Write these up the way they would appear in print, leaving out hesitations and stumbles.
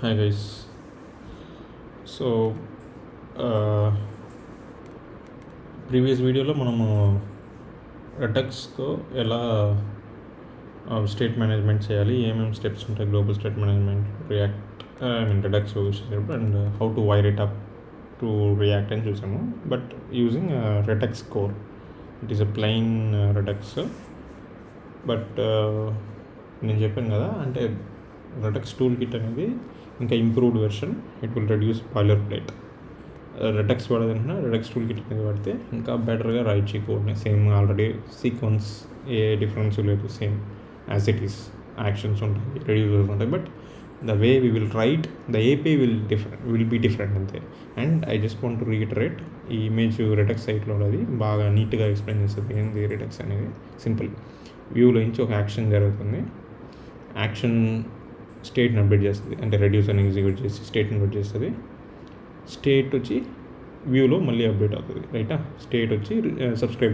Hi guys. So previous వీడియోలో మనము రెడక్స్తో ఎలా స్టేట్ మేనేజ్మెంట్ చేయాలి, ఏమేమి స్టెప్స్ ఉంటాయి, గ్లోబల్ స్టేట్ మేనేజ్మెంట్, రెడక్స్ చూసేటప్పుడు and how to wire it up to React అని చూసాము. But using Redux core, it is a plain Redux. But నేను చెప్పాను కదా, అంటే రెడక్స్ టూల్ కిట్ అనేది ఇంకా improved version. It will reduce boilerplate. Redux వాడదంటే రెడక్స్ టూల్ కిట్ మీద పడితే ఇంకా బెటర్గా రాయొచ్చు ఈ కోడ్ని. సేమ్ ఆల్రెడీ సీక్వెన్స్ ఏ డిఫరెన్స్ లేదు, same as it is. Actions ఉంటాయి, రెడ్యూసర్స్ ఉంటాయి, but the way we will write the API will be different అంతే. And I just want to reiterate, ఈ ఇమేజ్ రెడక్స్ సైట్లో ఉన్నది బాగా నీట్గా ఎక్స్ప్లెయిన్ చేస్తుంది ఏంది రెడక్స్ అనేది. సింపుల్ వ్యూలో నుంచి ఒక యాక్షన్ జరుగుతుంది, యాక్షన్ స్టేట్ని అప్డేట్ చేస్తుంది, అంటే రెడ్యూసర్ని ఎగ్జిక్యూట్ చేసి స్టేట్ని అప్డేట్ చేస్తుంది. స్టేట్ వచ్చి వ్యూలో మళ్ళీ అప్డేట్ అవుతుంది, రైటా. స్టేట్ వచ్చి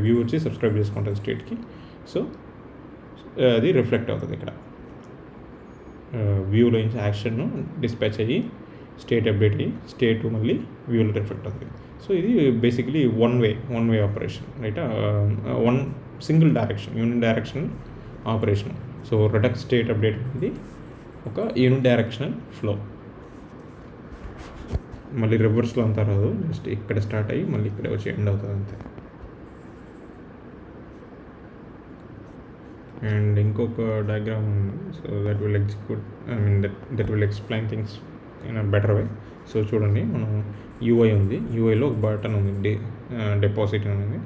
వ్యూ వచ్చి సబ్స్క్రైబ్ చేసుకుంటుంది స్టేట్కి. సో అది రిఫ్లెక్ట్ అవుతుంది ఇక్కడ. వ్యూలో నుంచి యాక్షన్ డిస్పాచ్ అయ్యి స్టేట్ అప్డేట్ అయ్యి స్టేట్ మళ్ళీ వ్యూలో రిఫ్లెక్ట్ అవుతుంది. సో ఇది బేసిక్లీ వన్ వే ఆపరేషన్, రైటా. One single direction, unit direction operation. So Redux state update అనేది ఒక యూనిట్ డైరెక్షనల్ ఫ్లో. మళ్ళీ రివర్స్లో అంతా రాదు, జస్ట్ ఇక్కడ స్టార్ట్ అయ్యి మళ్ళీ ఇక్కడ వచ్చి ఎండ్ అవుతుంది అంతే. అండ్ ఇంకొక డయాగ్రామ్ ఉంది, so that will execute, that will explain things in a better way. So చూడండి, మనం యూఐ ఉంది, యూఐలో ఒక బటన్ ఉంది, డిపాజిట్ అనేది.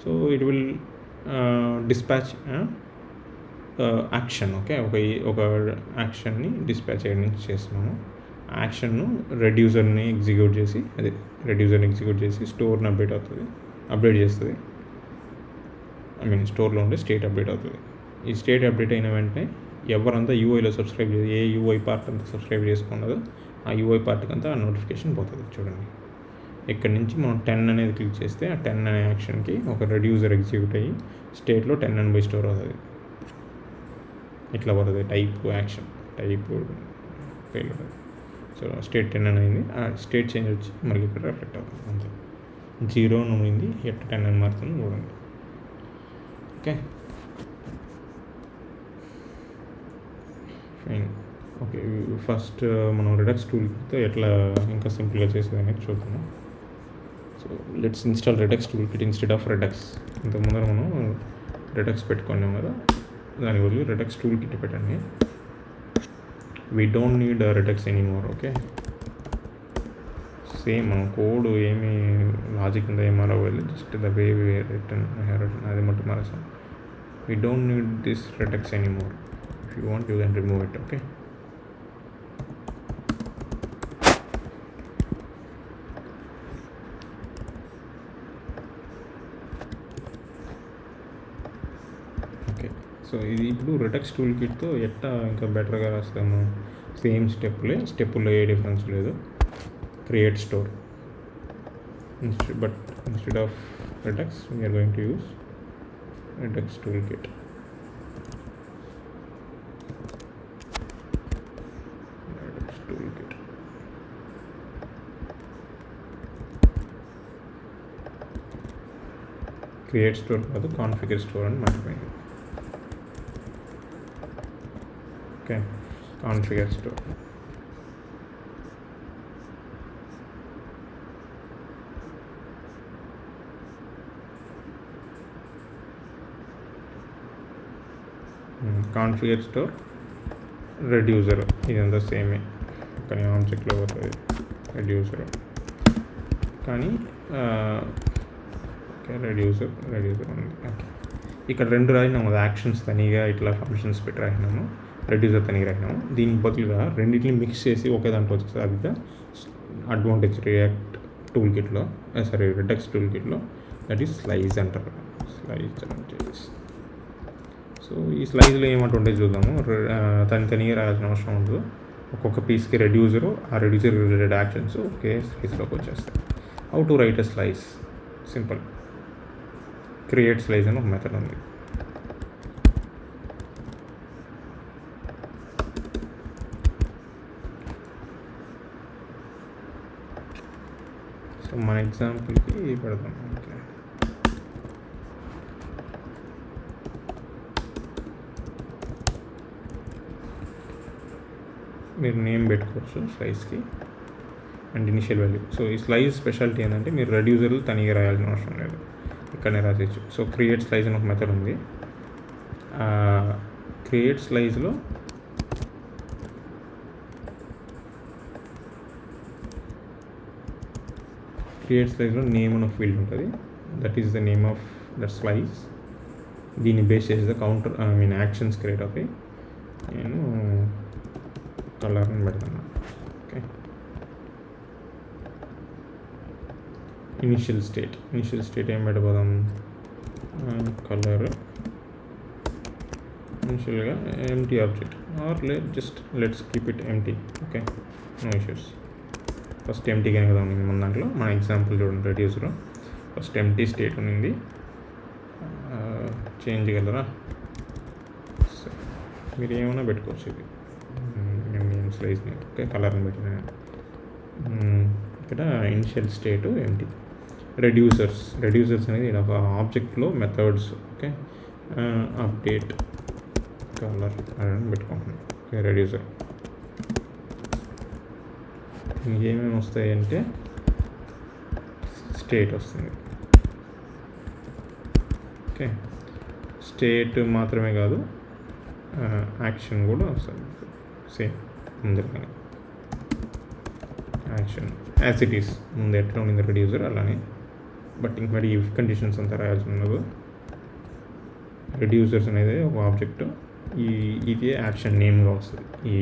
So it will dispatch action. Okay, ఒక యాక్షన్ని డిస్పాచ్ చేయడానికి చేస్తున్నాము. యాక్షన్ను రెడ్యూసర్ని ఎగ్జిక్యూట్ చేసి స్టోర్ని అప్డేట్ చేస్తుంది. స్టోర్లో ఉండే స్టేట్ అప్డేట్ అవుతుంది. ఈ స్టేట్ అప్డేట్ అయిన వెంటనే ఎవరంతా యూఐలో సబ్స్క్రైబ్ చేసి, ఏ యూఐ పార్ట్ అంతా సబ్స్క్రైబ్ చేసుకున్నదో ఆ యూఐ పార్ట్కి అంతా ఆ నోటిఫికేషన్ పోతుంది. చూడండి, ఇక్కడ నుంచి మనం 10 అనేది క్లిక్ చేస్తే ఆ 10 అనే యాక్షన్కి ఒక రెడ్యూసర్ ఎగ్జిక్యూట్ అయ్యి స్టేట్లో 10 అని బై స్టోర్ అవుతుంది. ఇట్లా పడుతుంది టైప్ యాక్షన్, టైప్ ఫెయిల్ అవుతుంది. సో స్టేట్ 10 అని అయింది, ఆ స్టేట్ చేంజ్ వచ్చి మళ్ళీ ఇక్కడ రిఫ్లెక్ట్ అవుతుంది అంతే. 0 నుండి ఎట్ 10 అని మారుతుంది చూడండి. Okay fine. ఓకే, ఫస్ట్ మనం రెడక్స్ టూల్తో ఎట్లా ఇంకా సింపుల్గా చేసేది అనేది చూద్దాము. So let's install Redux toolkit instead of Redux. ఇంతకుముందర మనం రెడక్స్ పెట్టుకున్నాం కదా, దాని బదులు రెడక్స్ టూల్ కిట్ పెట్టండి. We don't need Redux anymore. Okay, same మనం కోడ్ ఏమి లాజిక్ ఉందో ఏం మారవ్వాలి, జస్ట్ ద వే రిటర్న్ అది మట్టు మారేసాం. We don't need this Redux anymore. If you want you can remove it. Okay, so ఇది ఇప్పుడు రెడక్స్ టూల్ కిట్తో ఎట్లా ఇంకా బెటర్గా రాస్తాము. సేమ్ స్టెప్పుల్లో ఏ డిఫరెన్స్ లేదు. Create store, but instead of Redux we're going to use Redux Toolkit. Create store కాదు, కాన్ఫిగర్ స్టోర్ అని మర్చిపోయింది. Okay, configure store. Configure store reducer, ఇదంతా సేమే కానీ ఆబ్జెక్ట్లో పోతుంది రెడ్యూసర్. కానీ రెడ్యూసర్ ఉంది. ఓకే, ఇక్కడ 2 రాసినాము కదా, యాక్షన్స్ తనిగా ఇట్లా ఫంక్షన్స్ పెట్టి రాసినాము, రెడ్యూసర్ తనిగా రాసినాము. దీనికి బదులుగా రెండింటిని మిక్స్ చేసి ఒకే దాంట్లో వచ్చేస్తుంది. అది అడ్వాంటేజ్ రియాక్ట్ టూల్ కిట్లో, రెడక్స్ టూల్ కిట్లో. దట్ ఈస్ స్లైజ్ అంటారు, స్లైజ్ అడ్వాంటేజెస్. సో ఈ స్లైజ్లో ఏమంటుంటే చూద్దాము. తనిగా రాయాల్సిన అవసరం ఉండదు. ఒక్కొక్క పీస్కి రెడ్యూసరు, ఆ రెడ్యూసర్ రిలేటెడ్ యాక్షన్స్ ఒకే స్లైజ్లోకి వచ్చేస్తాయి. How to right a slice? Simple, create slice అని ఒక మెథడ్ ఉంది. సో మన ఎగ్జాంపుల్కి పెడదాం. ఓకే, మీరు నేమ్ పెట్టుకోవచ్చు స్లైస్కి అండ్ ఇనిషియల్ వాల్యూ. సో ఈ స్లైస్ స్పెషాలిటీ ఏంటంటే మీరు రెడ్యూసర్లు తనిగా రాయాల్సిన అవసరం లేదు, ఇక్కడనే రాసేయచ్చు. సో క్రియేట్ స్లైస్ అని ఒక మెథడ్ ఉంది. క్రియేట్ స్లైస్లో నేమ్ అని ఒక ఫీల్డ్ ఉంటుంది. That is the name of that slice. దీన్ని బేస్ చేసి ద కౌంటర్ యాక్షన్స్ క్రియేట్ అవుతాయి. నేను కలర్ని పెడతాను. ఓకే, ఇనిషియల్ స్టేట్ ఏం పెట్టబోదాం? కలర్ ఇనిషియల్గా empty object or let's keep it empty. Okay, no issues. First ఎంటీగానే కదా ఉంది మన దాంట్లో. మన ఎగ్జాంపుల్ చూడండి, రెడ్యూసర్ ఫస్ట్ ఎంటీ స్టేట్ ఉంది. చేంజ్ చేయగలరా? మీరు ఏమైనా పెట్టుకోవచ్చు. ఇది నేను స్లైస్ని ఓకే కలర్ని పెట్టిన. ఇక్కడ ఇనిషియల్ స్టేట్ ఎంటీ. రెడ్యూసర్స్ అనేది ఒక ఆబ్జెక్ట్లో మెథడ్స్. ఓకే, అప్డేట్ కలర్ అని పెట్టుకుంటున్నాను. ఓకే, రెడ్యూసర్ ఏమేమి వస్తాయి అంటే స్టేట్ వస్తుంది. ఓకే, స్టేట్ మాత్రమే కాదు, యాక్షన్ కూడా వస్తుంది. సేమ్ ముందు కానీ యాక్షన్ యాజ్ ఇట్ ఈస్ ముందు ఎట్లా ఉండింది రెడ్యూసర్ అలానే. బట్ ఇంక మరి ఇఫ్ కండిషన్స్ అంతా రాయాల్సి ఉండదు. రెడ్యూసర్స్ అనేది ఒక ఆబ్జెక్ట్, ఇది యాక్షన్ నేమ్గా వస్తుంది.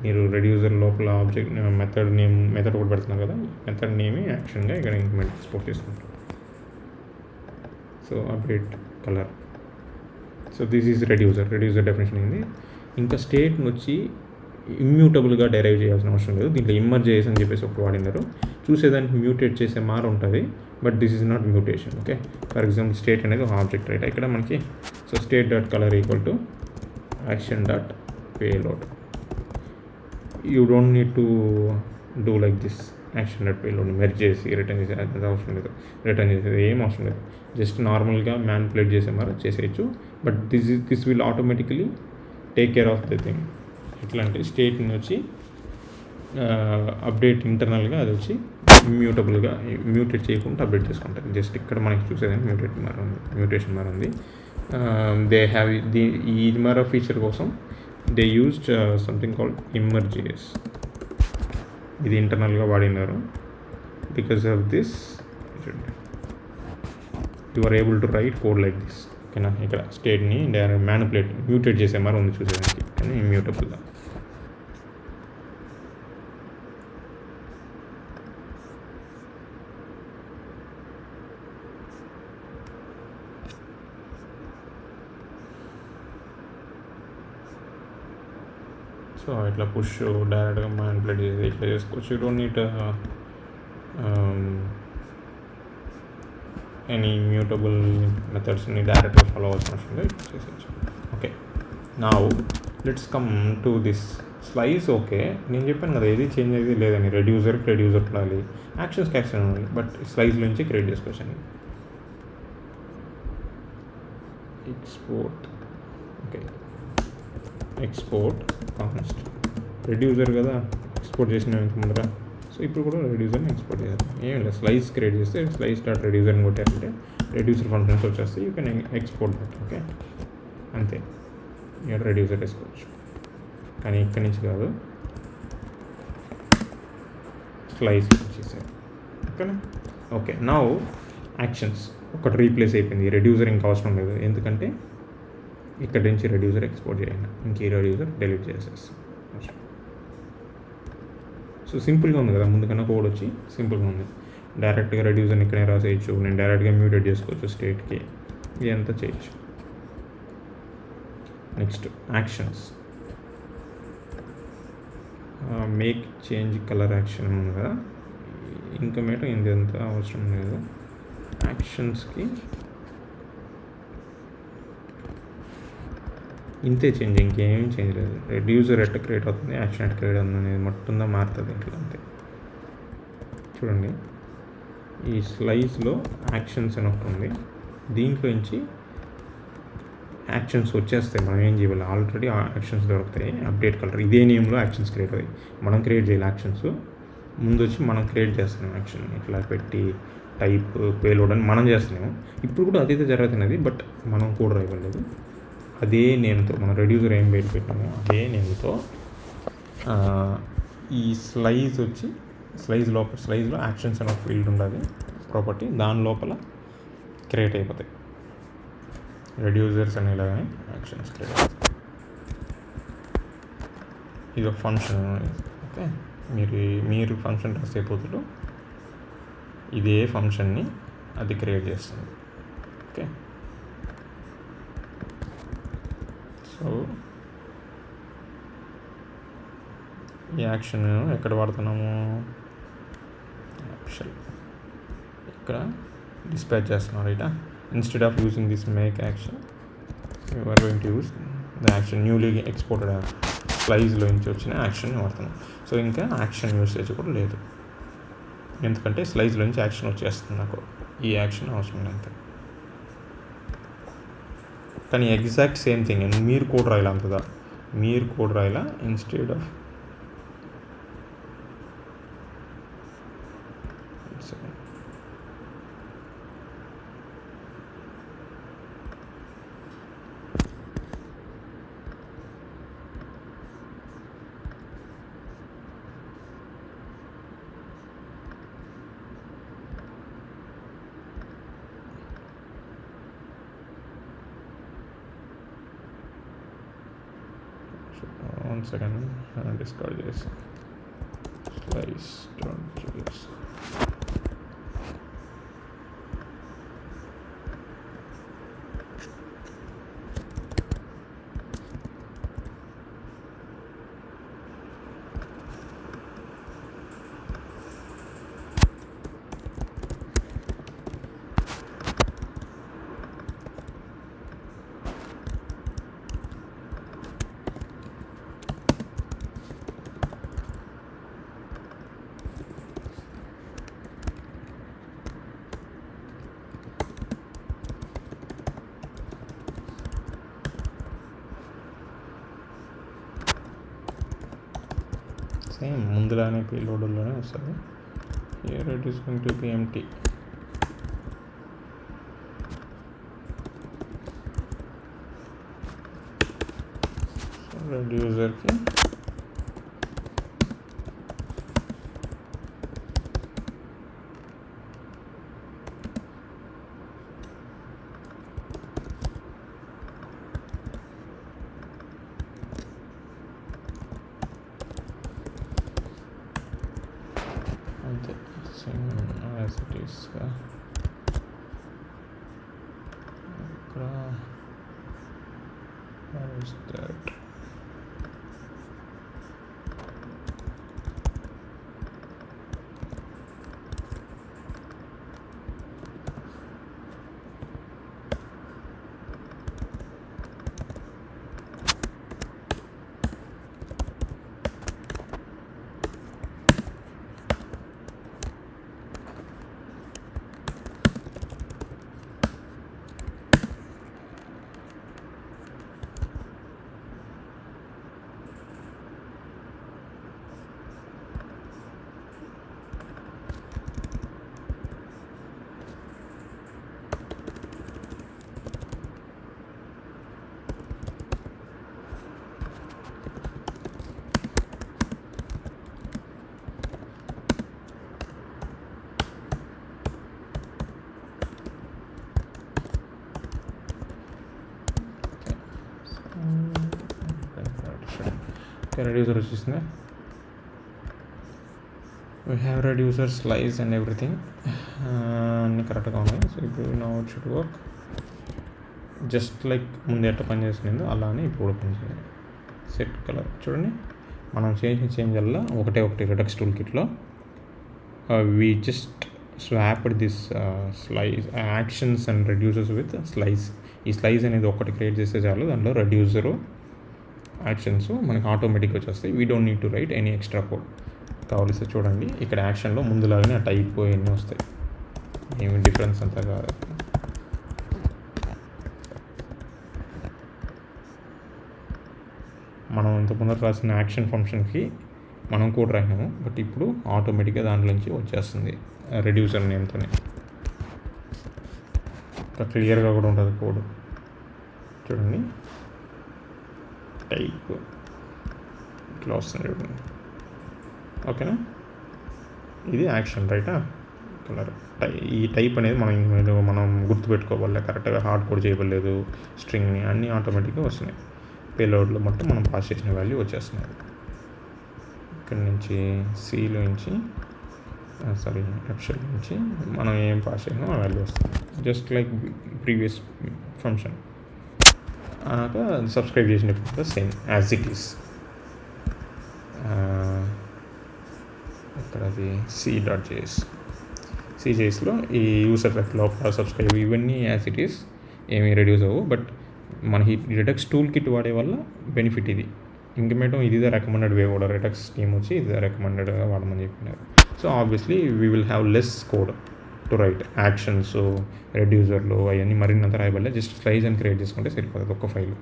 మీరు రెడ్యూసర్ లోపల ఆబ్జెక్ట్ మెథడ్ కూడా పెడుతున్నారు కదా, మెథడ్ నేమ్ యాక్షన్గా ఇక్కడ ఇంప్లిమెంట్ ఎక్స్పోర్ట్ చేసుకుంటాం. So update colour. So this is reducer definition అయింది. ఇంకా స్టేట్ని వచ్చి ఇమ్యూటబుల్గా డెరైవ్ చేయాల్సిన అవసరం లేదు. దీంట్లో ఇమ్మర్జెస్ అని చెప్పేసి ఒకటి వాడినారు. చూసేదానికి మ్యూటేట్ చేసే మారు ఉంటుంది, but this is not mutation. Okay, for example state అనేది ఒక ఆబ్జెక్ట్ రైట్. ఇక్కడ మనకి so state dot colour equal to action dot payload. You don't need to do like this. Action dot payload merge చేసి return చేసే అవసరం లేదు. Return చేసేది ఏం అవసరం లేదు. జస్ట్ నార్మల్గా మ్యానిపులేట్ చేసే మారు చేసేయచ్చు. But this will automatically take care of the thing. ఎట్లా అంటే స్టేట్ని వచ్చి అప్డేట్ ఇంటర్నల్గా అది వచ్చి ఇమ్యూటబుల్గా మ్యూటేట్ చేయకుండా అప్డేట్ చేసుకుంటారు. జస్ట్ ఇక్కడ మనకి చూసేదాన్ని మ్యూటేషన్ మారింది. దే హ్యావ్ ఈ మరో ఫీచర్ కోసం they used something called Immer JS. ఇది ఇంటర్నల్గా వాడినారు. Because of this you are able to write code like this. ఓకేనా, ఇక్కడ స్టేట్ని డైరెక్ట్ మ్యూటేట్ చేసే మరి ఉంది చూసేదానికి, కానీ ఇమ్యూటబుల్గా. సో ఇట్లా పుష్ డైరెక్ట్గా మ్యానిపులేట్ చేసి ఇట్లా చేసుకోవచ్చు. You don't need any mutable మెథడ్స్ని డైరెక్ట్గా ఫాలో అవ్వాల్సిన అవసరం లేదు, చేసేయచ్చు. Okay, now let's come to this slice. Okay, నేను చెప్పాను కదా ఏది చేంజ్ అయ్యేది లేదని. రెడ్యూసర్ ఉండాలి, యాక్షన్స్కి యాక్షన్ ఉండాలి, బట్ స్లైస్ నుంచి క్రియేట్ చేసుకోవచ్చు. Export. Okay, export const reducer కదా ఎక్స్పోర్ట్ చేసిన ముందర. సో ఇప్పుడు కూడా రెడ్యూసర్ని ఎక్స్పోర్ట్ చేయాలి. ఏం లేదు, స్లైస్ క్రియేట్ చేస్తే స్లైస్ డాట్ రెడ్యూసర్ని కొట్టారంటే రెడ్యూసర్ ఫంక్షన్స్ వచ్చేస్తే you can export that. Okay, అంతే. ఇక్కడ రెడ్యూసర్ వేసుకోవచ్చు, కానీ ఇక్కడి నుంచి కాదు, స్లైస్ చేశారు. ఓకేనా? ఓకే, నౌ యాక్షన్స్ ఒకటి రీప్లేస్ అయిపోయింది. రెడ్యూసర్ ఇంకా అవసరం లేదు, ఎందుకంటే ఇక్కడి నుంచి రెడ్యూసర్ ఎక్స్పోర్ట్ చేయాలి. ఇంక ఈ రెడ్యూసర్ డిలీట్ చేసేస్తాం. సో సింపుల్గా ఉంది కదా, ముందుకన్నా కోడ్ వచ్చి సింపుల్గా ఉంది. డైరెక్ట్గా రెడ్యూసర్ని ఇక్కడే రాసేయచ్చు. నేను డైరెక్ట్గా మ్యూటేట్ చేసుకోవచ్చు స్టేట్కి, ఇదంతా చేయొచ్చు. Next actions. Make change colour action ఉంది కదా, ఇంకా మేట ఇంత అవసరం లేదు. యాక్షన్స్కి ఇంతే చేంజ్, ఇంకేం చేంజ్ లేదు. రెడ్యూసర్ ఎట్లా క్రియేట్ అవుతుంది, యాక్షన్ ఎట్లా క్రియేట్ అవుతుంది అనేది మొత్తంగా మారుతుంది ఇంట్లో. అంతే చూడండి. ఈ స్లైస్లో యాక్షన్స్ అని ఒకటి ఉంది, దీంట్లోంచి యాక్షన్స్ వచ్చేస్తాయి. మనం ఏం చేయాలి, ఆల్రెడీ యాక్షన్స్ దొరుకుతాయి. అప్డేట్ కలర్ ఇదే నేమ్లో యాక్షన్స్ క్రియేట్ అవుతాయి. మనం క్రియేట్ చేయాలి యాక్షన్స్, ముందు వచ్చి మనం క్రియేట్ చేస్తున్నాం యాక్షన్. ఇట్లా పెట్టి టైప్ పేలోడ్ అని మనం చేస్తున్నాము. ఇప్పుడు కూడా అదైతే జరుగుతున్నది, బట్ మనం కూడా రాయలేదు. అదే నేమ్తో మనం రెడ్యూసర్ ఏం పెట్టాము అదే నేమ్తో ఈ స్లైజ్ వచ్చి స్లైజ్లో యాక్షన్స్ అనే ఒక ఫీల్డ్ ఉండదు ప్రాపర్టీ, దాని లోపల క్రియేట్ అయిపోతాయి రెడ్యూసర్స్ అనేలాగానే యాక్షన్స్ క్రియేట్ అవుతాయి. ఇది ఒక ఫంక్షన్. ఓకే, మీరు ఫంక్షన్ రాసే పోతులు ఇదే ఫంక్షన్ని అది క్రియేట్ చేస్తుంది. ఓకే, సో ఈ యాక్షన్ ఎక్కడ వాడుతున్నాము, ఇక్కడ డిస్పాచ్ చేస్తున్నాం రైటా. Instead of using this make action you are going to use the action newly exported స్లైజ్లో నుంచి వచ్చిన యాక్షన్ వాడుతున్నాం. సో ఇంకా యాక్షన్ యూసేజ్ కూడా లేదు, ఎందుకంటే స్లైజ్లో నుంచి యాక్షన్ వచ్చేస్తుంది. నాకు ఈ యాక్షన్ అవసరం లేదు. కానీ ఎగ్జాక్ట్ సేమ్ థింగ్ మీరు కోడ్ రాయాలి, అంతదా మీరు కోడ్ రాయాలా. Instead of one second, discard this slice.js. Same ముందులానే పేలోడ్లోనే వస్తుంది. Here it is going to be empty. రెడ్యూసర్కి అంతే, సేమ్ యాజ్ ఇట్ ఈస్గా. ఇక్కడ దట్ రెడ్యూసర్ వచ్చేసింది. We have reducer slice and everything అన్నీ కరెక్ట్గా ఉన్నాయి. సో ఇప్పుడు now it should work just like ముందు ఎట్లా పనిచేస్తుందో అలానే ఇప్పుడు కూడా పనిచేయాలి. సెట్ కలర్ చూడండి, మనం చేసిన చేంజ్ వల్ల ఒకటి రెడక్స్ టూల్ కిట్లో we just swapped this slice actions and reducers with slice. ఈ స్లైస్ అనేది ఒకటి క్రియేట్ చేస్తే చాలు, దాంట్లో రెడ్యూసరు యాక్షన్స్ మనకి ఆటోమేటిక్గా వచ్చేస్తాయి. We don't need to right any extra code. కావాల్సి చూడండి, ఇక్కడ యాక్షన్లో ముందులాగానే టైప్ ఇవన్నీ వస్తాయి. ఏమి డిఫరెన్స్ అంతా కాదు. మనం ఇంతకుముందు రాసిన యాక్షన్ ఫంక్షన్కి మనం కోడ్ రాసినాము, బట్ ఇప్పుడు ఆటోమేటిక్గా దాంట్లోంచి వచ్చేస్తుంది రెడ్యూసర్ నేమ్తోనే. ఇంకా క్లియర్గా కూడా ఉంటుంది కోడ్. చూడండి, టైప్ ఇట్లా వస్తుంది చూడండి. ఓకేనా, ఇది యాక్షన్ రైటా కలర్. ఈ టైప్ అనేది మనం గుర్తుపెట్టుకోవాలి, కరెక్ట్గా హార్డ్ కోడ్ చేయలేదు. స్ట్రింగ్ని అన్నీ ఆటోమేటిక్గా వస్తున్నాయి. పేలోడ్లో మొత్తం మనం పాస్ చేసిన వాల్యూ వచ్చేస్తున్నాయి. ఇక్కడ నుంచి సిలో నుంచి ఎప్షల్ నుంచి మనం ఏం పాస్ చేసినా ఆ వాల్యూ వస్తుంది, జస్ట్ లైక్ ప్రీవియస్ ఫంక్షన్. అన్నాక సబ్స్క్రైబ్ చేసినప్పుడు సేమ్ యాజ్ ఇట్ ఈస్. ఇక్కడ అది C.js లో ఈ యూసర్ లోపల సబ్స్క్రైబ్ ఇవన్నీ యాజ్ ఇట్ ఈస్, ఏమీ రెడ్యూస్ అవ్వవు. బట్ మనకి రిడక్స్ టూల్ కిట్ వాడే వల్ల బెనిఫిట్ ఇది. ఇంకమేటం ఇది రికమెండెడ్ వే కూడా, రిడక్స్ టీమ్ వచ్చి ఇది రికమెండెడ్గా వాడమని చెప్పినారు. So obviously we will have less code to write. Actions, రెడ్యూసర్లు అవన్నీ మరిన్నంత రాయబడలే, జస్ట్ స్లైజ్ అని క్రియేట్ చేసుకుంటే సరిపోతుంది ఒక్క ఫైల్.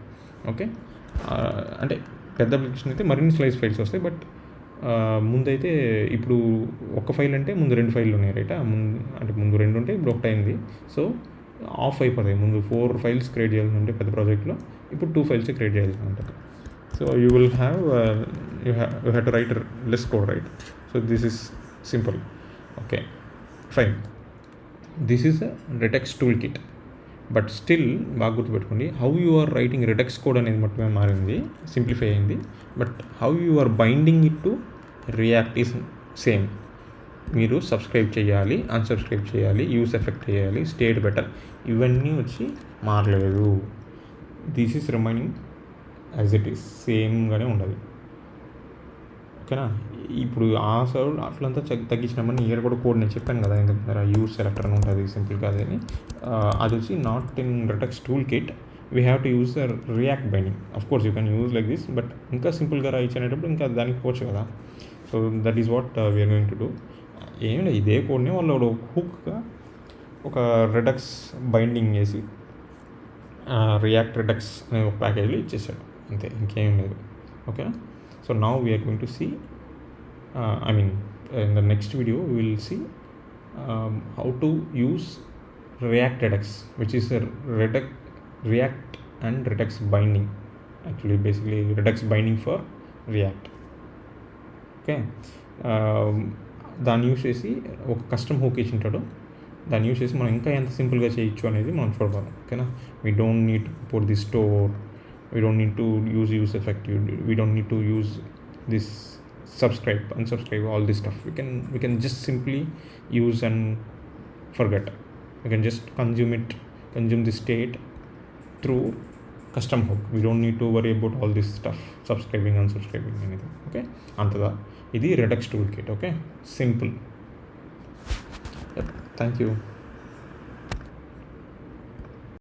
ఓకే, అంటే పెద్ద అప్లికేషన్ అయితే మరిన్ని స్లైజ్ ఫైల్స్ వస్తాయి. బట్ ముందైతే ఇప్పుడు ఒక్క ఫైల్ అంటే ముందు 2 ఫైళ్ళు ఉన్నాయి రైట్. ముందు 2 ఉంటే ఇప్పుడు ఒకటి అయింది. సో ఆఫ్ అయిపోతాయి. ముందు 4 ఫైల్స్ క్రియేట్ చేయాల్సి ఉంటే పెద్ద ప్రాజెక్ట్లో, ఇప్పుడు 2 ఫైల్స్ క్రియేట్ చేయాల్సి ఉంటుంది. So you will have you have to write less code right. So this is simple. Okay fine, this is Redux Toolkit. But still బాగా గుర్తుపెట్టుకోండి, how you are writing Redux code అనేది మొత్తమే మారింది, simplify అయింది. But how you are binding it to React is same. మీరు subscribe చేయాలి, unsubscribe చేయాలి, useEffect చేయాలి, స్టేట్ బెటర్, ఇవన్నీ వచ్చి మారలేదు. This is remaining as it is, సేమ్గానే ఉండదు. ఓకేనా, ఇప్పుడు ఆ సైడ్ అట్లంతా తగ్గించినామని ఇక్కడ కూడా కోడ్ నేను చెప్పాను కదా, ఎందుకంటే యూస్ సెలెక్టర్ అని ఉంటుంది సింపుల్గా. అది వచ్చి not in Redux Toolkit. We have to use the React binding. Of course you can use like this, but ఇంకా సింపుల్గా రాయించేటప్పుడు ఇంకా దానికి పోవచ్చు కదా. So that is what we're going to do. ఏం లేదు, ఇదే కోడ్ని వాళ్ళు హుక్గా ఒక రిడక్స్ బైండింగ్ చేసి రియాక్ట్ రిడక్స్ అనే ఒక ప్యాకేజ్లో ఇచ్చేసాడు, అంతే, ఇంకేం లేదు. Okay, so now we're going to see, in the next video we will see how to use React Redux, which is a React and Redux binding, actually basically Redux binding for React. Okay, దాన్ని use చేసి ఒక custom hook ఇచ్చింటాడు, దాన్ని use చేసి మనం ఇంకా ఎంత సింపుల్గా చేయొచ్చు అనేది మనం చూడాలి. ఓకేనా, we don't need to put the store, we don't need to use effect, we don't need to use this subscribe, unsubscribe, all this stuff. We can just simply use and forget. We can just consume the state through custom hook. We don't need to worry about all this stuff, subscribing, unsubscribing, anything. Okay, antada idi Redux toolkit. Okay, simple. Yep, thank you.